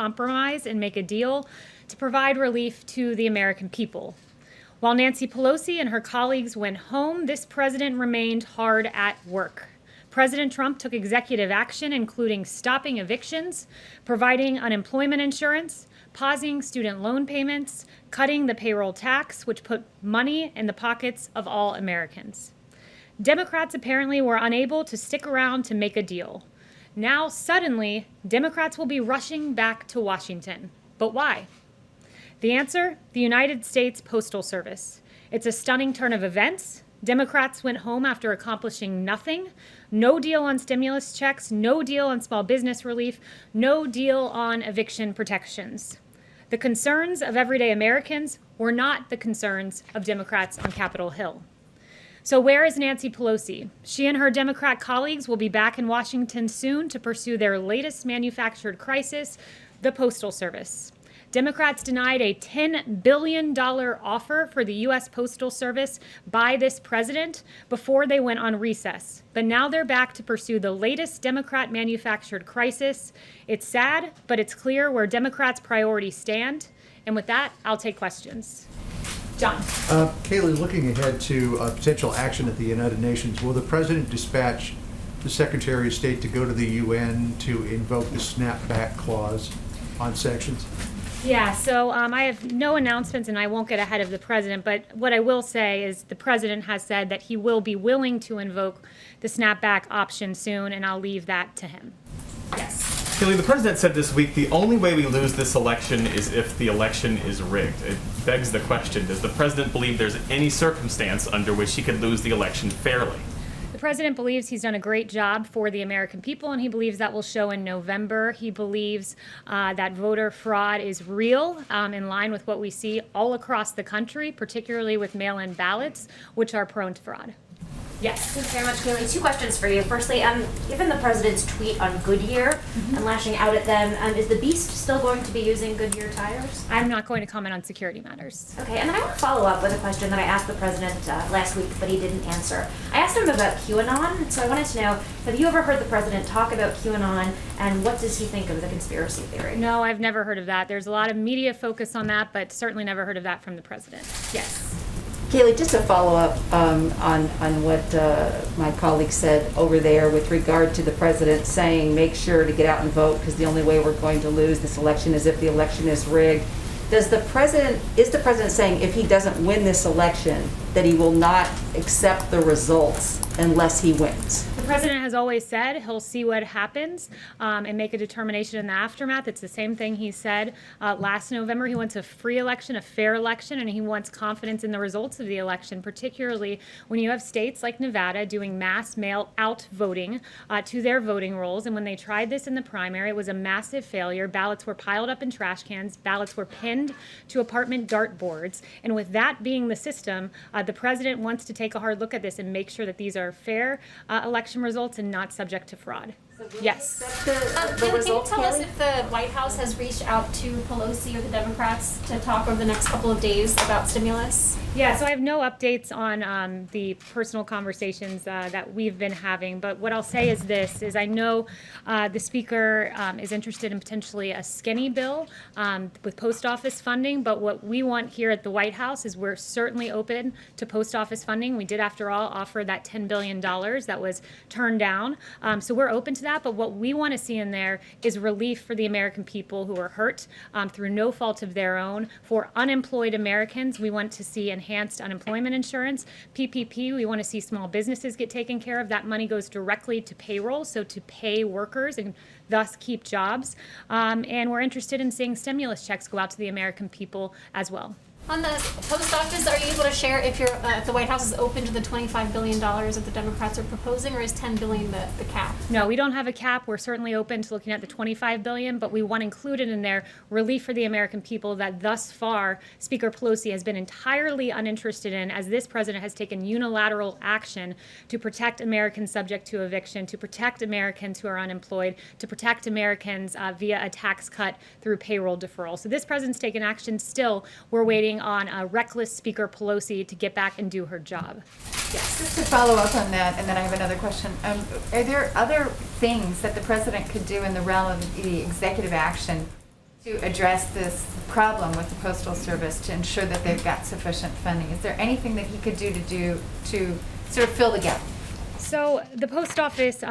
compromise and make a deal to provide relief to the American people. While Nancy Pelosi and her colleagues went home, this president remained hard at work. President Trump took executive action, including stopping evictions, providing unemployment insurance, pausing student loan payments, cutting the payroll tax, which put money in the pockets of all Americans. Democrats apparently were unable to stick around to make a deal. Now, suddenly, Democrats will be rushing back to Washington. But why? The answer? The United States Postal Service. It's a stunning turn of events. Democrats went home after accomplishing nothing. No deal on stimulus checks, no deal on small business relief, no deal on eviction protections. The concerns of everyday Americans were not the concerns of Democrats on Capitol Hill. So where is Nancy Pelosi? She and her Democrat colleagues will be back in Washington soon to pursue their latest manufactured crisis, the Postal Service. Democrats denied a $10 billion offer for the U.S. Postal Service by this president before they went on recess. But now they're back to pursue the latest Democrat-manufactured crisis. It's sad, but it's clear where Democrats' priorities stand. And with that, I'll take questions. John. Kayleigh, looking ahead to potential action at the United Nations, will the president dispatch the Secretary of State to go to the UN to invoke the snapback clause on sanctions? Yeah, so I have no announcements and I won't get ahead of the president, but what I will say is the president has said that he will be willing to invoke the snapback option soon, and I'll leave that to him. Yes. Kayleigh, the president said this week the only way we lose this election is if the election is rigged. It begs the question, does the president believe there's any circumstance under which he could lose the election fairly? The president believes he's done a great job for the American people, and he believes that will show in November. He believes that voter fraud is real, in line with what we see all across the country, particularly with mail-in ballots, which are prone to fraud. Yes. Thanks very much, Kayleigh. Two questions for you. Firstly, given the president's tweet on Goodyear and lashing out at them, is the Beast still going to be using Goodyear tires? I'm not going to comment on security matters. Okay, and then I want to follow up with a question that I asked the president last week, but he didn't answer. I asked him about QAnon, so I wanted to know, have you ever heard the president talk about QAnon, and what does he think of the conspiracy theory? No, I've never heard of that. There's a lot of media focus on that, but certainly never heard of that from the president. Yes. Kayleigh, just to follow up on what my colleague said over there with regard to the president saying make sure to get out and vote because the only way we're going to lose this election is if the election is rigged. Is the president saying if he doesn't win this election that he will not accept the results unless he wins? The president has always said he'll see what happens and make a determination in the aftermath. It's the same thing he said last November. He wants a free election, a fair election, and he wants confidence in the results of the election, particularly when you have states like Nevada doing mass mail-out voting to their voting rolls. And when they tried this in the primary, it was a massive failure. Ballots were piled up in trash cans. Ballots were pinned to apartment dartboards. And with that being the system, the president wants to take a hard look at this and make sure that these are fair election results and not subject to fraud. Yes. Can you tell us if the White House has reached out to Pelosi or the Democrats to talk over the next couple of days about stimulus? Yeah, so I have no updates on the personal conversations that we've been having, but what I'll say is this, is I know the Speaker is interested in potentially a skinny bill with post office funding, but what we want here at the White House is we're certainly open to post office funding. We did, after all, offer that $10 billion that was turned down, so we're open to that, but what we want to see in there is relief for the American people who are hurt through no fault of their own. For unemployed Americans, we want to see enhanced unemployment insurance. PPP, we want to see small businesses get taken care of. That money goes directly to payroll, so to pay workers and thus keep jobs. And we're interested in seeing stimulus checks go out to the American people as well. On the post office, are you able to share if the White House is open to the $25 billion that the Democrats are proposing, or is $10 billion the cap? No, we don't have a cap. We're certainly open to looking at the $25 billion, but we want included in there relief for the American people that thus far Speaker Pelosi has been entirely uninterested in, as this president has taken unilateral action to protect Americans subject to eviction, to protect Americans who are unemployed, to protect Americans via a tax cut through payroll deferral. So this president's taken action. Still, we're waiting on a reckless Speaker Pelosi to get back and do her job. Yes. Just to follow up on that, and then I have another question. Are there other things that the president could do in the realm of the executive action To address this problem with the Postal Service to ensure that they've got sufficient funding, is there anything that he could do to sort of fill the gap? So the post office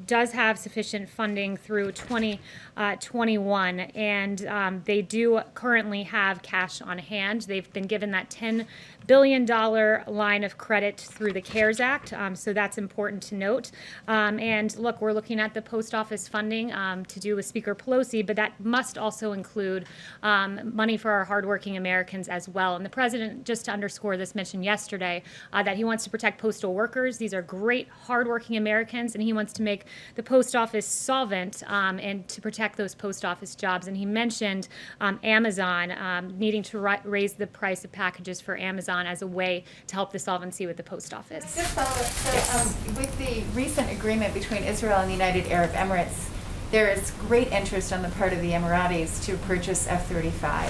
does have sufficient funding through 2021, and they do currently have cash on hand. They've been given that $10 billion line of credit through the CARES Act, so that's important to note. And look, we're looking at the post office funding to do with Speaker Pelosi, but that must also include money for our hardworking Americans as well. And the president, just to underscore this, mentioned yesterday that he wants to protect postal workers. These are great, hardworking Americans, and he wants to make the post office solvent and to protect those post office jobs. And he mentioned Amazon needing to raise the price of packages for Amazon as a way to help the solvency with the post office. Just follow up. So, with the recent agreement between Israel and the United Arab Emirates, there is great interest on the part of the Emiratis to purchase F-35s.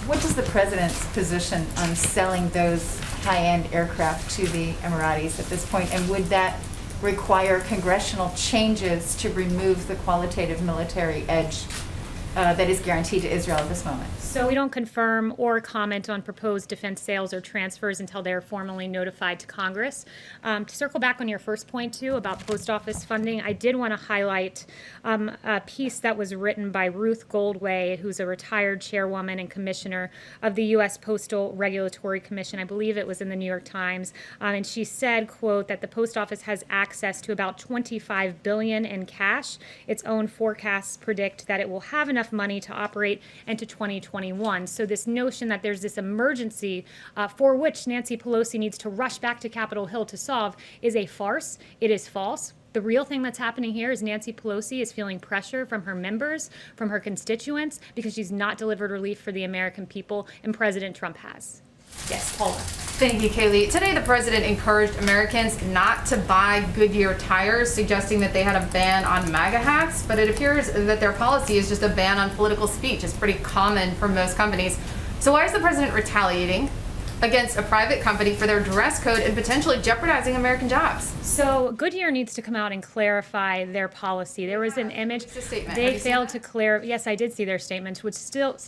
What is the president's position on selling those high-end aircraft to the Emiratis at this point, and would that require congressional changes to remove the qualitative military edge that is guaranteed to Israel at this moment? So we don't confirm or comment on proposed defense sales or transfers until they're formally notified to Congress. To circle back on your first point, too, about post office funding, I did want to highlight a piece that was written by Ruth Goldway, who's a retired chairwoman and commissioner of the U.S. Postal Regulatory Commission. I believe it was in the New York Times. And she said, quote, that the post office has access to about $25 billion in cash. Its own forecasts predict that it will have enough money to operate into 2021. So this notion that there's this emergency for which Nancy Pelosi needs to rush back to Capitol Hill to solve is a farce. It is false. The real thing that's happening here is Nancy Pelosi is feeling pressure from her members, from her constituents, because she's not delivered relief for the American people, and President Trump has. Yes, Paula. Thank you, Kayleigh. Today, the president encouraged Americans not to buy Goodyear tires, suggesting that they had a ban on MAGA hats, but it appears that their policy is just a ban on political speech. It's pretty common for most companies. So why is the president retaliating against a private company for their dress code and potentially jeopardizing American jobs? So Goodyear needs to come out and clarify their policy. There was an image. It's a statement. Have They you seen failed that? to clarify. Yes, I did see their statement, which failed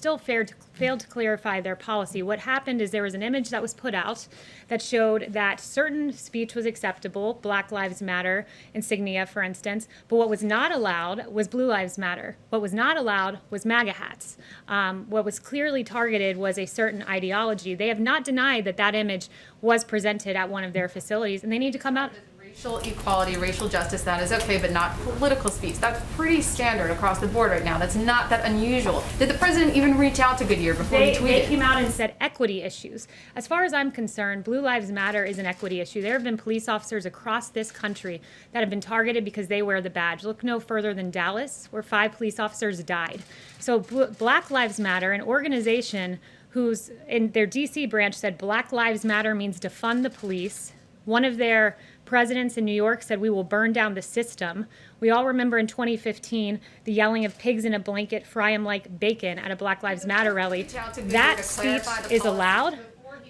to clarify their policy. What happened is there was an image that was put out that showed that certain speech was acceptable, Black Lives Matter insignia, for instance, but what was not allowed was Blue Lives Matter. What was not allowed was MAGA hats. What was clearly targeted was a certain ideology. They have not denied that that image was presented at one of their facilities, and they need to come out. Racial equality, racial justice, that is okay, but not political speech. That's pretty standard across the board right now. That's not that unusual. Did the president even reach out to Goodyear before he They tweeted? came out and said equity issues. As far as I'm concerned, Blue Lives Matter is an equity issue. There have been police officers across this country that have been targeted because they wear the badge. Look no further than Dallas, where 5 police officers died. So Black Lives Matter, an organization who's in their DC branch said Black Lives Matter means defund the police. One of their presidents in New York said we will burn down the system. We all remember in 2015 the yelling of pigs in a blanket, fry 'em like bacon at a Black Lives Matter rally. That speech is allowed,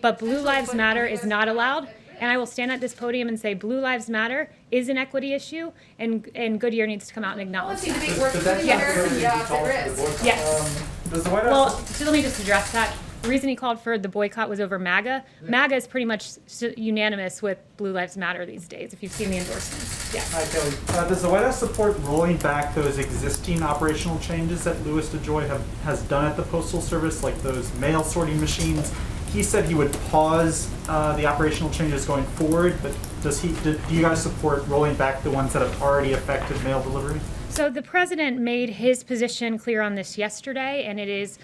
but Blue Lives Matter is not allowed. And I will stand at this podium and say Blue Lives Matter is an equity issue, and Goodyear needs to come out and acknowledge Policy that. debate works for the American jobs at risk. Yes. Does the White Well, House? so let me just address that. The reason he called for the boycott was over MAGA. MAGA is pretty much unanimous with Blue Lives Matter these days, if you've seen the endorsements. Yes. Hi, Kelly. Does the White House support rolling back those existing operational changes that Louis DeJoy has done at the Postal Service, like those mail sorting machines? He said he would pause the operational changes going forward, but do you guys support rolling back the ones that have already affected mail delivery? So the president made his position clear on this yesterday, and it is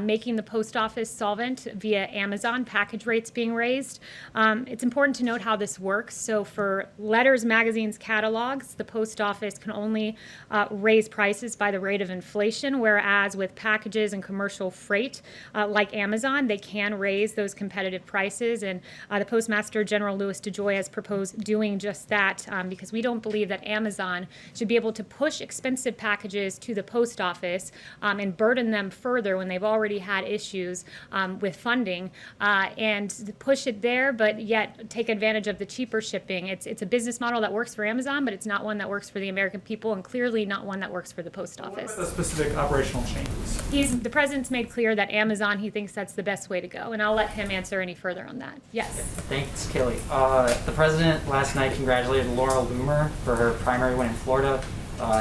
making the post office solvent via Amazon, package rates being raised. It's important to note how this works. So for letters, magazines, catalogs, the post office can only raise prices by the rate of inflation, whereas with packages and commercial freight, like Amazon, they can raise those competitive prices. And the Postmaster General Louis DeJoy has proposed doing just that because we don't believe that Amazon should be able to push expensive packages to the post office and burden them further when they've already had issues with funding, and push it there, but yet take advantage of the cheaper shipping. It's a business model that works for Amazon, but it's not one that works for the American people, and clearly not one that works for the post What office. about the specific operational changes? The president's made clear that Amazon, he thinks that's the best way to go, and I'll let him answer any further on that. Yes. Thanks, Kayleigh. The president last night congratulated Laura Loomer for her primary win in Florida.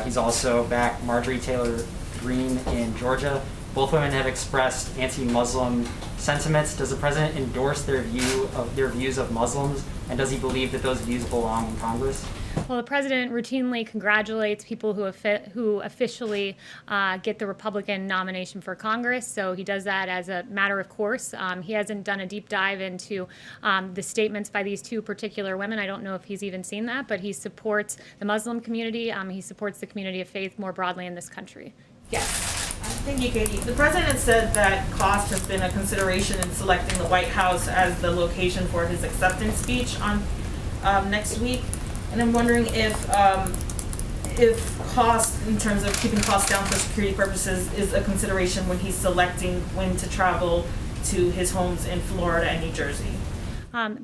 He's also backed Marjorie Taylor Greene in Georgia. Both women have expressed anti-Muslim sentiments. Does the president endorse their views of Muslims, and does he believe that those views belong in Congress? Well, the president routinely congratulates people who officially get the Republican nomination for Congress, so he does that as a matter of course. He hasn't done a deep dive into the statements by these two particular women. I don't know if he's even seen that, but he supports the Muslim community. He supports the community of faith more broadly in this country. Yes. Thank you, Katie. The president said that cost has been a consideration in selecting the White House as the location for his acceptance speech on next week. And I'm wondering if cost, in terms of keeping costs down for security purposes, is a consideration when he's selecting when to travel to his homes in Florida and New Jersey.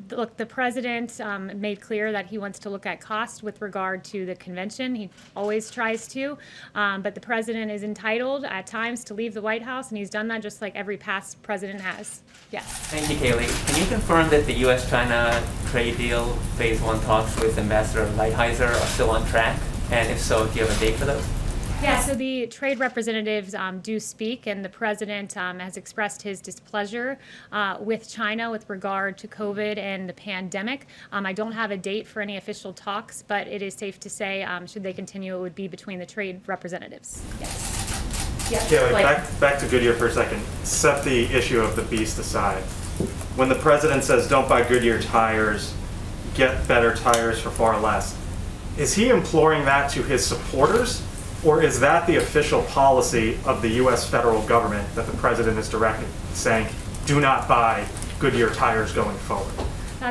Look, the president made clear that he wants to look at cost with regard to the convention. He always tries to, but the president is entitled at times to leave the White House, and he's done that just like every past president has. Yes. Thank you, Kayleigh. Can you confirm that the U.S.-China trade deal phase 1 talks with Ambassador Lighthizer are still on track? And if so, do you have a date for those? Yeah, so the trade representatives do speak, and the president has expressed his displeasure with China with regard to COVID and the pandemic. I don't have a date for any official talks, but it is safe to say, should they continue, it would be between the trade representatives. Yes. Yes. Kayleigh, back to Goodyear for a second. Set the issue of the beast aside. When the president says don't buy Goodyear tires, get better tires for far less, is he imploring that to his supporters? Or is that the official policy of the U.S. federal government that the president is directing, saying, do not buy Goodyear tires going forward?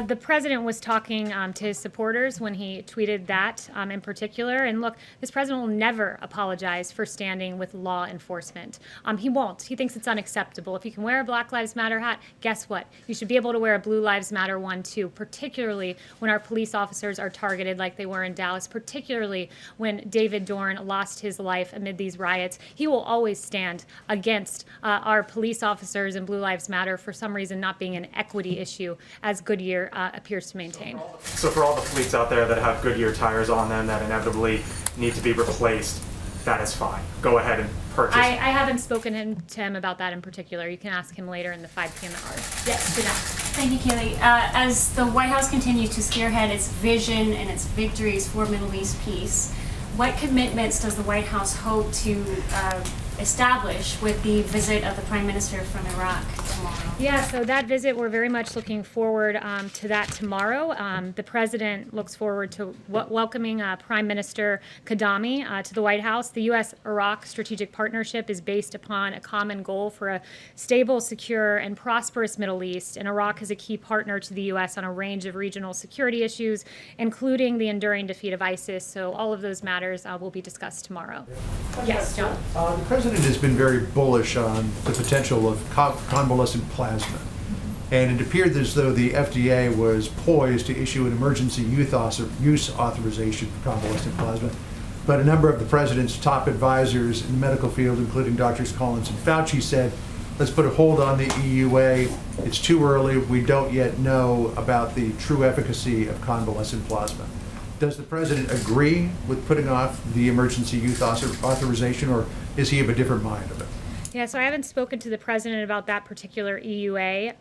The president was talking to his supporters when he tweeted that in particular. And look, this president will never apologize for standing with law enforcement. He won't. He thinks it's unacceptable. If you can wear a Black Lives Matter hat, guess what? You should be able to wear a Blue Lives Matter one too, particularly when our police officers are targeted like they were in Dallas, particularly when David Dorn lost his life amid these riots. He will always stand against our police officers and Blue Lives Matter for some reason not being an equity issue, as Goodyear appears to maintain. So for all the fleets out there that have Goodyear tires on them that inevitably need to be replaced, that is fine. Go ahead and purchase. I haven't spoken to him about that in particular. You can ask him later in the 5 p.m. hour. Yes, Jeanette. Thank you, Kayleigh. As the White House continues to spearhead its vision and its victories for Middle East peace, what commitments does the White House hope to establish with the visit of the Prime Minister from Iraq tomorrow? Yeah, so that visit, we're very much looking forward to that tomorrow. The president looks forward to welcoming Prime Minister Kadami to the White House. The U.S.-Iraq strategic partnership is based upon a common goal for a stable, secure, and prosperous Middle East, and Iraq is a key partner to the U.S. on a range of regional security issues, including the enduring defeat of ISIS. So all of those matters will be discussed tomorrow. Yes, John? The president has been very bullish on the potential of convalescent plasma. And it appeared as though the FDA was poised to issue an emergency use authorization for convalescent plasma. But a number of the president's top advisors in the medical field, including Drs. Collins and Fauci, said, let's put a hold on the EUA. It's too early. We don't yet know about the true efficacy of convalescent plasma. Does the president agree with putting off the emergency use authorization, or is he of a different mind of it? Yeah, so I haven't spoken to the president about that particular EUA.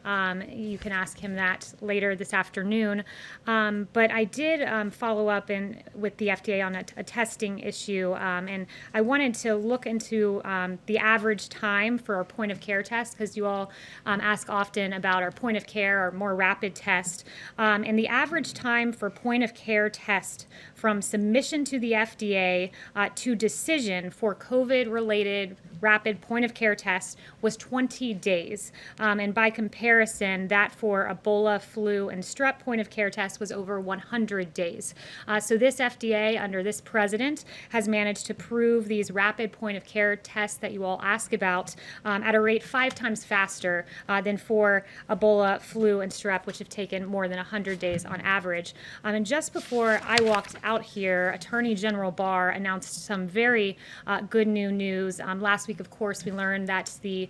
You can ask him that later this afternoon. But I did follow up with the FDA on a testing issue, and I wanted to look into the average time for our point-of-care test, because you all ask often about our point-of-care or more rapid test. And the average time for point-of-care test from submission to the FDA to decision for COVID-related rapid point-of-care care test was 20 days. And by comparison, that for Ebola, flu, and strep point of care test was over 100 days. So this FDA, under this president, has managed to prove these rapid point of care tests that you all ask about at a rate 5 times faster than for Ebola, flu, and strep, which have taken more than 100 days on average. And just before I walked out here, Attorney General Barr announced some very good new news. Last week, of course, we learned that the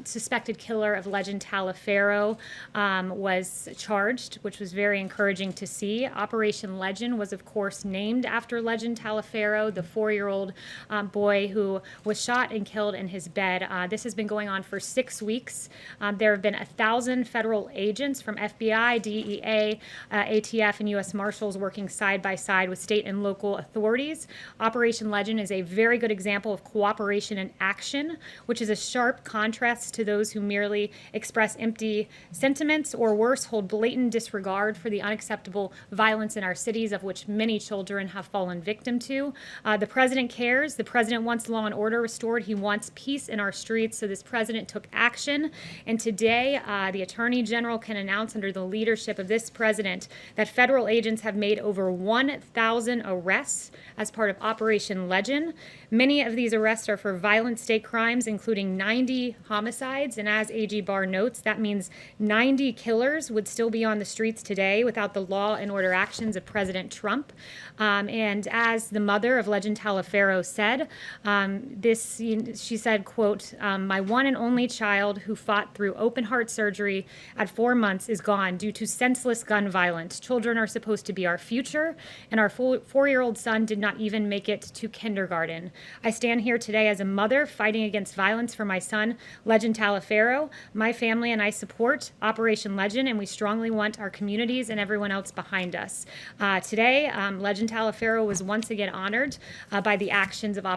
suspected killer of Legend Taliaferro was charged, which was very encouraging to see. Operation Legend was, of course, named after Legend Taliaferro, the 4-year-old boy who was shot and killed in his bed. This has been going on for 6 weeks. There have been 1,000 federal agents from FBI, DEA, ATF, and U.S. Marshals working side by side with state and local authorities. Operation Legend is a very good example of cooperation in action, which is a sharp contrast to those who merely express empty sentiments or worse, hold blatant disregard for the unacceptable violence in our cities, of which many children have fallen victim to. The president cares. The president wants law and order restored. He wants peace in our streets. So this president took action. And today, the Attorney General can announce under the leadership of this president that federal agents have made over 1,000 arrests as part of Operation Legend. Many of these arrests are for violent state crimes, including 90 homicides. And as AG Barr notes, that means 90 killers would still be on the streets today without the law and order actions of President Trump. And as the mother of Legend Taliaferro said, she said, quote, "My one and only child who fought through open heart surgery at 4 months is gone due to senseless gun violence. Children are supposed to be our future, and our 4-year-old son did not even make it to kindergarten. I stand here today as a mother fighting against violence for my son, Legend Taliaferro. My family and I support Operation Legend, and we strongly want our communities and everyone else behind us." Today, Legend Taliaferro was once again honored by the actions of Operation